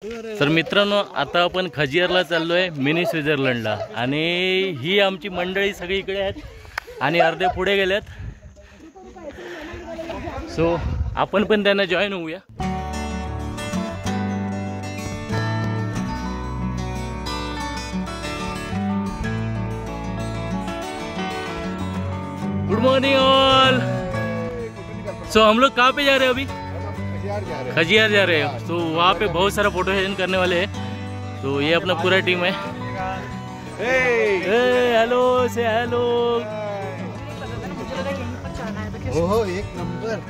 तर मित्रांनो, आता आपण खजियारला चाललोय, मिनी स्वित्झर्लंडला. आणि ही आमची मंडळी सगळी इकडे आहेत आणि अर्धे पुढे गेलेत. सो आपण पण त्यांना जॉईन होऊया. Good morning all. सो हम लोग कहाँ पे जा रहे हैं अभी? खजियार जा रहे हैं. तो वहाँ पे बहुत सारा फोटो सेशन करने वाले हैं. तो ये अपना पूरा टीम है. हेलो से हेलो. ओहो, एक नंबर.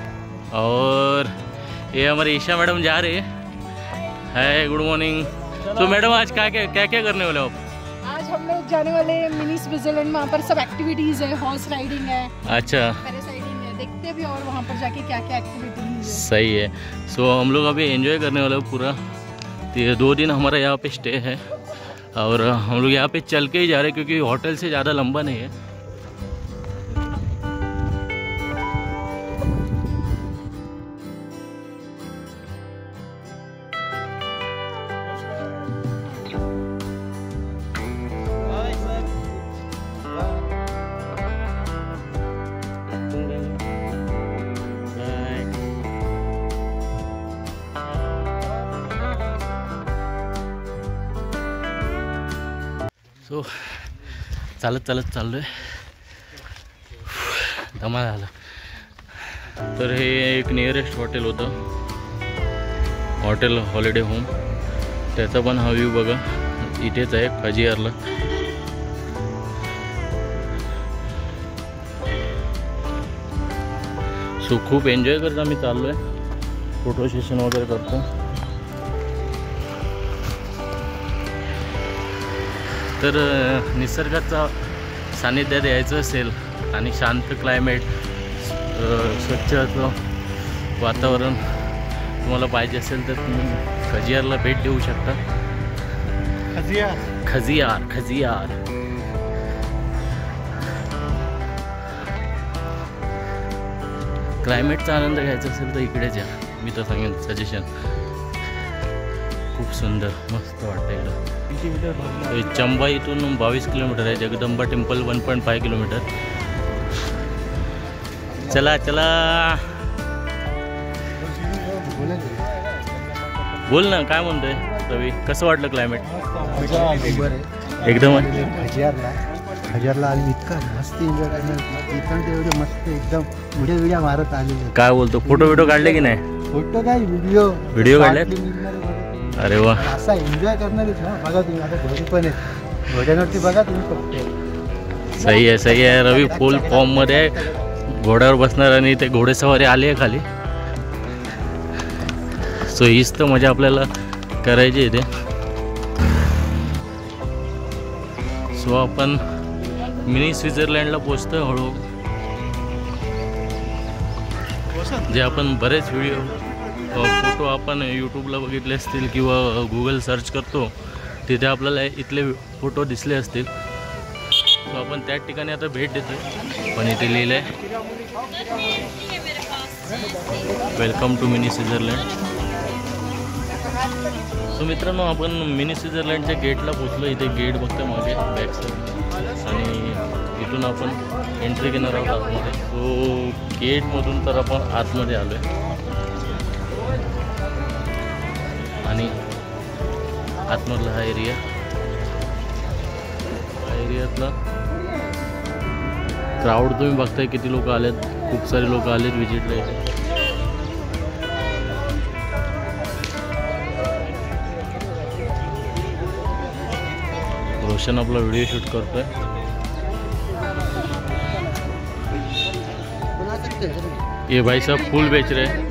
और ये हमारी ईशा मैडम जा रही है. Good morning. तो मैडम आज क्या क्या करने वाले हो आप? आज हम लोग जाने वाले हैं मिनी स्विट्जरलैंड. वहाँ पर सब एक्टिविटीज है, हॉर्स राइडिंग है, अच्छा, पैरासाइडिंग है. देखते भी और वहाँ पर जाके क्या क्या एक्टिविटीज है. सही है. सो हम लोग अभी एंजॉय करने वाले हो पूरा. 2 दिन हमारा यहाँ पे स्टे है और हम लोग यहाँ पे चल के ही जा रहे हैं क्योंकि होटल से ज़्यादा लंबा नहीं है. सो चालत चाललोय. धमाल झाला. तर हे एक नियरेस्ट हॉटेल होतं, हॉटेल हॉलिडे होम. त्याचा पण हा व्ह्यू बघा, इथेच आहे खजियारला. सो खूप एन्जॉय करत आम्ही चाललोय, फोटो सेशन वगैरे करतो. तर निसर्गाचा सानिध्यात यायचं असेल आणि शांत क्लायमेट, स्वच्छ असं वातावरण तुम्हाला पाहिजे असेल तर तुम्ही खजियारला भेट देऊ शकता. खजियार. क्लायमेटचा आनंद घ्यायचा असेल तर इकडेच या. मी तर सांगेन सजेशन. खूप सुंदर, मस्त वाटतं. चंबा इथून 22 किलोमीटर आहे. Jagdamba temple 1.5 kilometre. चला बोल ना, काय म्हणतोय रवी? कसं वाटलं क्लायमेट? एकदम खजियारला आली, इतका मस्त एन्जॉय करणार. एवढे मस्त एकदम व्हिडिओ मारत आले. काय बोलतो? फोटो काढले की नाही? फोटो काय, व्हिडिओ काढले. अरे वा, असा एन्जॉय करणार ना. बघा तुम्ही, आता घोडी पण आहे, घोड्यांवरती बघा तुम्ही फक्त. सही आहे. रवी फुल फॉर्म मध्ये आहे, घोड्यावर बसणार आणि ते घोडेसवारी आली आहे खाली. सो हीच तर मजा आपल्याला करायची इथे. सो आपण मिनी स्वित्झर्लंडला पोचतोय हळूहळू. जे आपण बरेच व्हिडिओ फोटो आपण यूट्यूबला बघितले असतील किंवा गुगल सर्च करतो, तिथे आपल्याला इथले फोटो दिसले असतील. सो आपण त्याच ठिकाणी आता भेट देतोय. पण इथे लिहिलं आहे वेलकम टू मिनी स्वित्झर्लंड. सो मित्रांनो, आपण मिनी स्वित्झर्लंडच्या गेटला पोचलो. इथे गेट बघतोय मागे बॅक साईड, आणि इथून आपण एंट्री घेणार आहोत आतमध्ये. सो गेटमधून तर आपण आतमध्ये आलो आहे आणि आतमधला हा एरियातला क्राऊड तुम्ही बघताय किती लोक आलेत. खूप सारे लोक आलेत विजिटला इथे. रोशन आपला व्हिडिओ शूट करतोय. ये भाई साहब फूल बेच रहे हैं.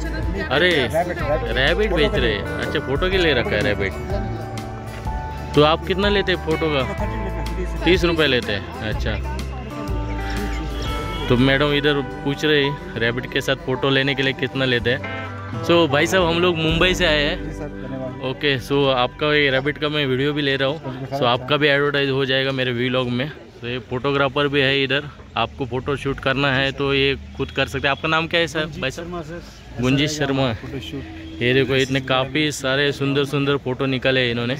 अरे रैबिट बेच रहे हैं. अच्छा, फोटो के लिए रखा है रैबिट. तो आप कितना लेते हैं फोटो का? 30 रुपये लेते हैं. अच्छा, तो मैडम इधर पूछ रहे हैं रैबिट के साथ फ़ोटो लेने के लिए कितना लेते हैं. सो भाई साहब, हम लोग मुंबई से आए हैं. ओके, सो आपका ये रैबिट का मैं वीडियो भी ले रहा हूँ. सो आपका भी एडवर्टाइज हो जाएगा मेरे व्लॉग में. तो ये फोटोग्राफर भी है इधर. आपको फ़ोटो शूट करना है तो ये खुद कर सकते हैं. आपका नाम क्या है सर? भाई साहब, गुंजीश शर्मा. ये देखो इतने काफ़ी सारे सुंदर सुंदर फ़ोटो निकाले हैं इन्होंने।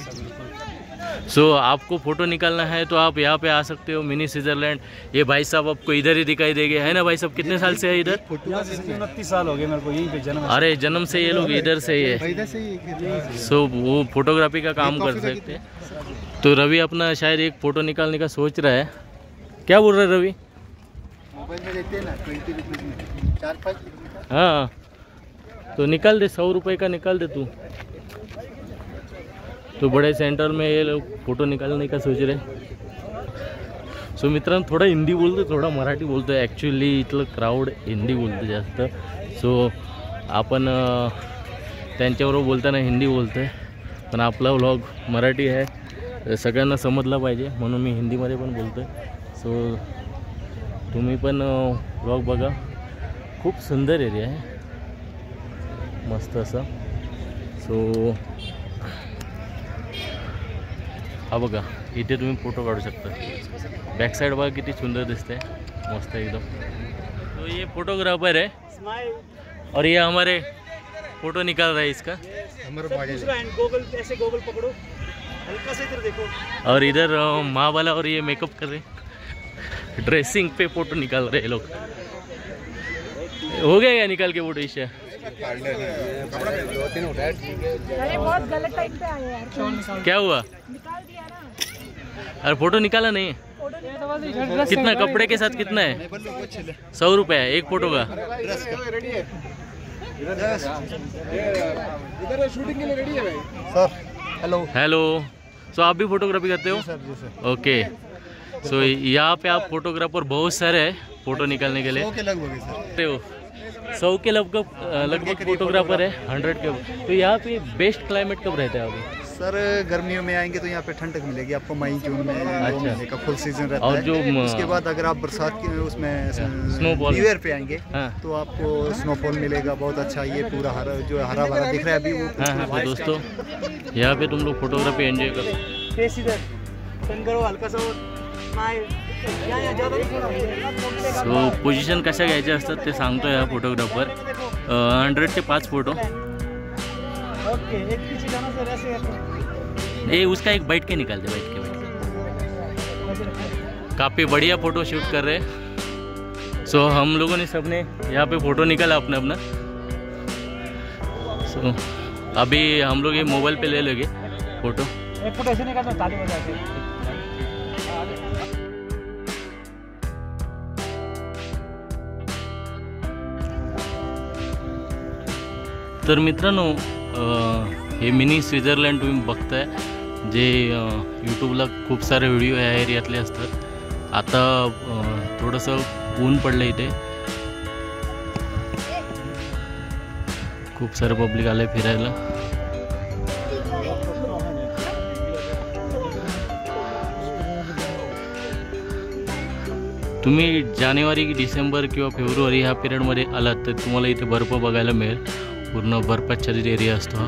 सो आपको फ़ोटो निकालना है तो आप यहाँ पे आ सकते हो, मिनी स्विट्जरलैंड। ये भाई साहब आपको इधर ही दिखाई देंगे, है ना भाई साहब? कितने साल से है इधर? 29 साल हो गए मेरे को, यहीं पे जन्म। अरे जन्म से ये लोग इधर से ही है। सो वो फोटोग्राफी का काम कर सकते हैं। तो रवि अपना शायद एक फ़ोटो निकालने का सोच रहा है। क्या बोल रहा है रवि? मोबाइल में देते हैं ना 20 रुपीज़ में 4-5। हाँ तो निकाल दे, 100 रुपये का निकाल दे तू। तो बड़े सेंटर में ये लोग फ़ोटो निकालने का सोच रहे। सो मित्रांनो, थोडा हिंदी बोलतो, थोडा मराठी बोलतो. ॲक्च्युली इथलं क्राऊड हिंदी बोलतो जास्त. सो आपण त्यांच्याबरोबर बोलताना हिंदी बोलतो आहे, पण आपला व्लॉग मराठी आहे, सगळ्यांना समजला पाहिजे म्हणून मी हिंदीमध्ये पण बोलतो आहे. सो तुम्ही पण व्लॉग बघा, खूप सुंदर एरिया आहे, मस्त असा. सो हा बघा, इथे तुम्ही फोटो काढू शकता. बैक साइड बघा किती सुंदर दिसते, मस्त एकदम. तो ये फोटोग्राफर है और ये हमारे फोटो निकाल रहा है इसका. गोगल ऐसे गोगल पकड़ो, हल्का से इधर देखो. और इधर माँ वाला और ये मेकअप कर रहे, ड्रेसिंग पे फोटो निकाल रहे लोग. हो गया क्या निकाल के फोटो? इसे अरे बहुत गलत टाइम पे आए यार. क्या हुआ? निकाल दिया ना. अरे फोटो निकाला नहीं. कितना कपड़े के साथ कितना है? 100 रुपये है एक फोटो का. शूटिंग के लिए रेडी है भाई. Sir hello. हेलो. सो आप भी फोटोग्राफी करते हो? ओके. सो यहाँ पे आप फोटोग्राफर बहुत सारे हैं फोटो निकालने के लिए. 100 के लगभग है सर. 100 के लगभग फोटोग्राफर है, 100 के. तो यहाँ पे बेस्ट क्लाइमेट कब रहता है अभी? सर गर्मियों में आएंगे तो यहाँ पे ठंडक मिलेगी आपको, मई जून में. अच्छा. महीने का फुल सीजन रहता और है. जो उसके बाद अगर आप बरसात की उसमें स्नोफॉल न्यू ईयर पे आएंगे हाँ. तो आपको स्नोफॉल मिलेगा बहुत अच्छा. ये पूरा हरा जो हरा भरा दिख रहा है अभी वो. हाँ. तो दोस्तों यहाँ पे तुम लोग फोटोग्राफी एंजॉय करो. फेस इधर टर्न करो, हल्का सा सो पोझिशन कशा घ्यायच्या असतात ते सांगतो या फोटोग्राफर. 100 के 5 फोटो. ओके. एक पीछे जाना सर, ऐसे ये उसका एक बैठ के निकाल दे, बैठ के. काफ़ी बढ़िया फ़ोटो शूट कर रहे हैं. सो हम लोगों ने सबने यहाँ पे फ़ोटो निकाला अपना अपना. सो अभी हम लोग ये मोबाइल पे ले लेंगे फ़ोटो. एक फोटो ऐसे निकालना, ताली बजा के. तर मित्रांनो, हे मिनी स्वित्झर्लंड तुम्ही बघताय, जे यूट्यूबला खूप सारे व्हिडिओ या एरियातले असतात. आता थोडंसं ऊन पडलं इथे, खूप सारे पब्लिक आले फिरायला. तुम्ही जानेवारी डिसेंबर किंवा फेब्रुवारी ह्या पिरियडमध्ये आलात तर तुम्हाला इथे बर्फ बघायला मिळेल. पूर्ण बर्फाच्छादित एरिया असतो हा.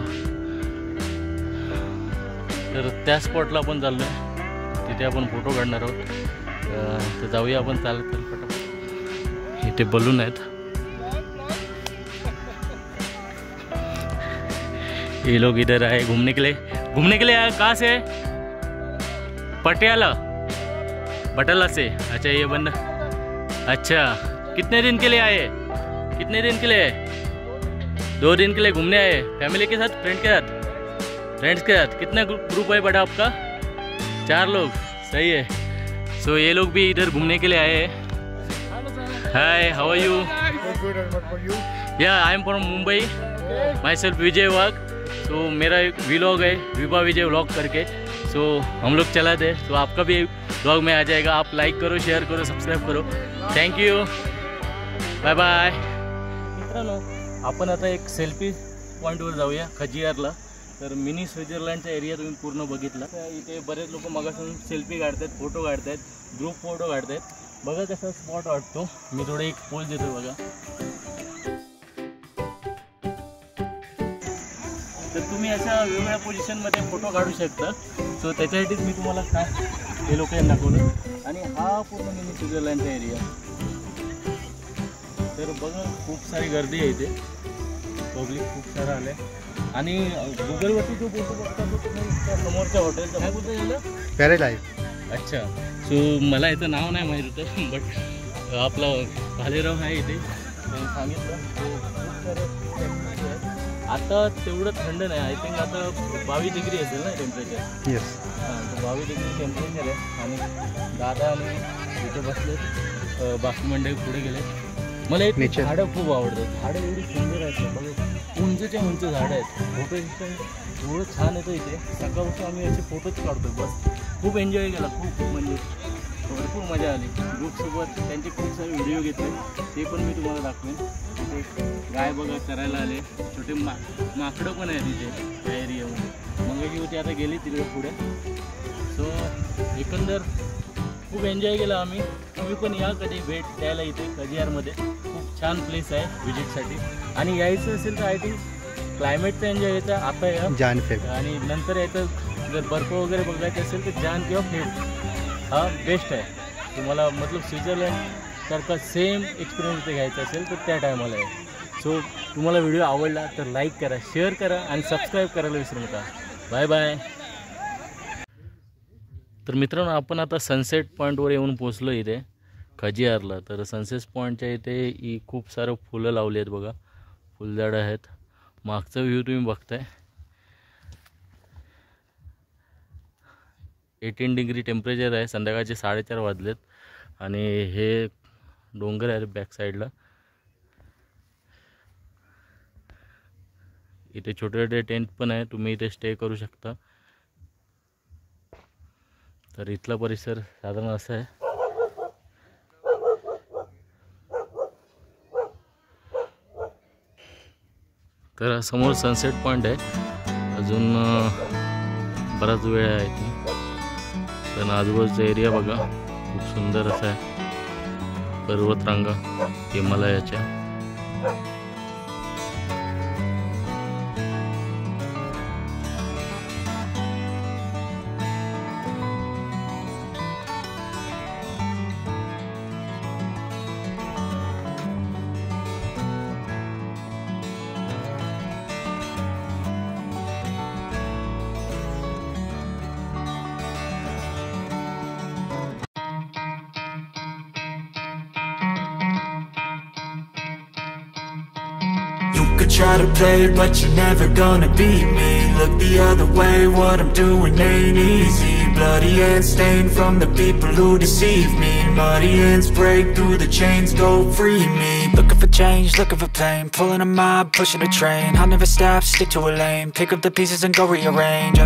तर त्या स्पॉटला आपण चाललो आहे, तिथे आपण फोटो काढणार आहोत. तर जाऊया आपण चालत पटापट. इथे बलून आहेत. ये लोग इधर आए घूमने के लिए. आए कहाँ से? पटियाला, बटाला से. अच्छा ये बंदा. अच्छा कितने दिन के लिए आए? कितने दिन के लिए? 2 दिन के लिए घूमने आए. फैमिली के साथ, फ्रेंड के साथ? फ्रेंड्स के साथ. कितना ग्रुप है बड़ा आपका? 4 लोग. सही है. सो ये लोग भी इधर घूमने के लिए आए हैं. Hi, how are you? या I am from Mumbai. Myself Vijay Wagh. So मेरा एक व्लॉग है, विभा विजय व्लॉग करके. सो हम लोग चला दे. तो आपका भी व्लॉग में आ जाएगा. आप लाइक करो, शेयर करो, सब्सक्राइब करो. Thank you. Bye bye. मित्रांनो, आपण आता एक सेल्फी पॉईंटवर जाऊया खजियारला. तर मिनी स्वित्झर्लंडचा एरिया तुम्ही पूर्ण बघितला. इथे बरेच लोक मगासून सेल्फी काढतात, फोटो काढतात, ग्रुप फोटो काढतात. बघा कसा स्पॉट वाटतो. मी थोडं एक पोज देतो बघा. तर तुम्ही अशा वेगवेगळ्या पोझिशनमध्ये फोटो काढू शकता. सो त्याच्यासाठीच मी तुम्हाला हे लोक दाखवलं. आणि हा पूर्ण मिनी स्वित्झर्लंडचा एरिया. तर बघा खूप सारी गर्दी आहे इथे. तो पब्लिक खूप सारं आलं आहे. आणि गुगलवरती जो फोटो बघता तो तुम्ही त्या समोरच्या हॉटेलचा काय बोलता झालं पॅराडाईज. अच्छा. सो मला याचं नाव नाही माहीत होतं, बट आपला भालेराव आहे इथे, त्यांनी सांगितलं. खूप सारे आता तेवढं थंड नाही, आय थिंक आता 22 डिग्री असेल ना टेम्परेचर. येस. हां, तर 22 डिग्री टेम्परेचर आहे. आणि दादा आणि इथे बसले, बाकी मंडळी पुढे गेले. मला एक Nature. झाडं खूप आवडतात. झाडं एवढी सुंदर आहेत ना, बघा उंचच्या उंच झाडं आहेत. फोटो एकदम एवढं छान येतं इथे. सकाळपासून आम्ही असे फोटोच काढतो बस. खूप एन्जॉय केला, खूप म्हणजे भरपूर मजा आली. ग्रुपसोबत त्यांचे खूप सारे व्हिडिओ घेतले, ते पण मी तुम्हाला दाखवेन. तिथे गाय बघा करायला आले, छोटे माकडं पण आहे तिथे त्या एरियामध्ये. मंगाची होती, आता गेली तिकडे पुढे. सो एकंदर खूप एन्जॉय केला आम्ही. तुम्ही पण या कधी भेट द्यायला इथे कजियारमध्ये. खूप छान प्लेस आहे व्हिजिटसाठी. आणि यायचं असेल तर आय थिंक क्लायमेटचं एन्जॉय यायचं आता या जान फेब. आणि नंतर यायचं जर बर्फ वगैरे बघायचं असेल तर जान किंवा फेब हा बेस्ट आहे तुम्हाला. मतलब स्वित्झर्लंडसारखा सेम एक्सपिरियन्स इथे घ्यायचा असेल तर त्या टायमाला आहे. सो तुम्हाला व्हिडिओ आवडला तर लाईक करा, शेअर करा आणि सबस्क्राईब करायला विसरू नका. Bye bye. तर मित्रांनो, आपण आता सनसेट पॉईंटवर येऊन पोचलो इथे खजियारला. तर सनसेट पॉईंटच्या इथे खूप सारं फुलं लावली आहेत बघा, फुलझाडं आहेत. मागचा व्ह्यू तुम्ही बघताय. 18 डिग्री टेम्परेचर आहे. संध्याकाळचे 4:30 वाजलेत. आणि हे डोंगर आहेत बॅक साईडला. इथे छोटे छोटे टेंट पण आहे, तुम्ही इथे स्टे करू शकता. तर इथला परिसर साधारण असा आहे. तर समोर सनसेट पॉईंट आहे. अजून बराच वेळ आहे इथे. तर आजूबाजूचा एरिया बघा, खूप सुंदर असा आहे. पर्वतरांगा हिमालयाच्या. Could try to play, but you're never gonna beat me. Look the other way, what I'm doing ain't easy. Bloody hands stained from the people who deceive me. Muddy hands break through the chains, go free me. Looking for change, looking for pain. Pulling a mob, pushing a train. I'll never stop, stick to a lane. Pick up the pieces and go rearrange.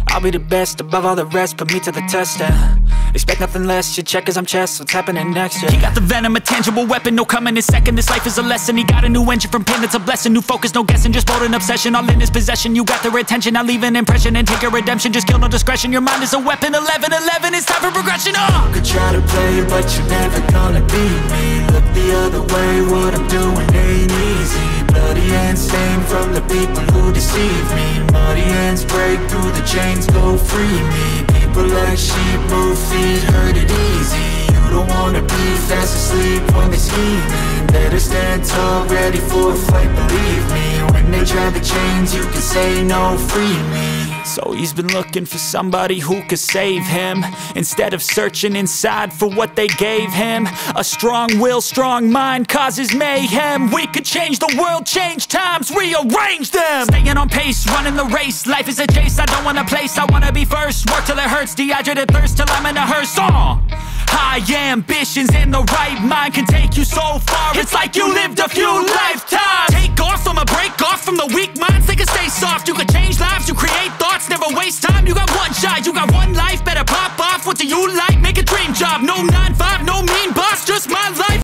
I'll be the best above all the rest, put me to the test and expect nothing less. You check as I'm chess, what's happening next? Yeah. He got the venom, a tangible weapon, no coming in second. This life is a lesson. He got a new engine from pain, that's a blessing. New focus, no guessing, just bold and obsession. All in his possession, you got their attention. I'll leave an impression and take your redemption. Just kill, no discretion. Your mind is a weapon. 11-11, it's time for progression. Could try to play, but you're never gonna beat me. Look the other way, what I'm doing ain't easy. Bloody hands stained from the people who deceive me. Muddy hands break through the chains, go free me. People like sheep move feet, hurt it easy. You don't wanna be fast asleep when they're scheming. Better stand tall, ready for a fight, believe me. When they try the chains, you can say no, free me. So he's been looking for somebody who could save him, instead of searching inside for what they gave him. A strong will, strong mind causes mayhem. We could change the world, change times, rearrange them. Staying on pace, running the race. Life is a chase, I don't want a place, I wanna be first. Work till it hurts, dehydrated thirst till I'm in a hearse. High ambitions in the right mind can take you so far. It's like you lived a few lifetimes.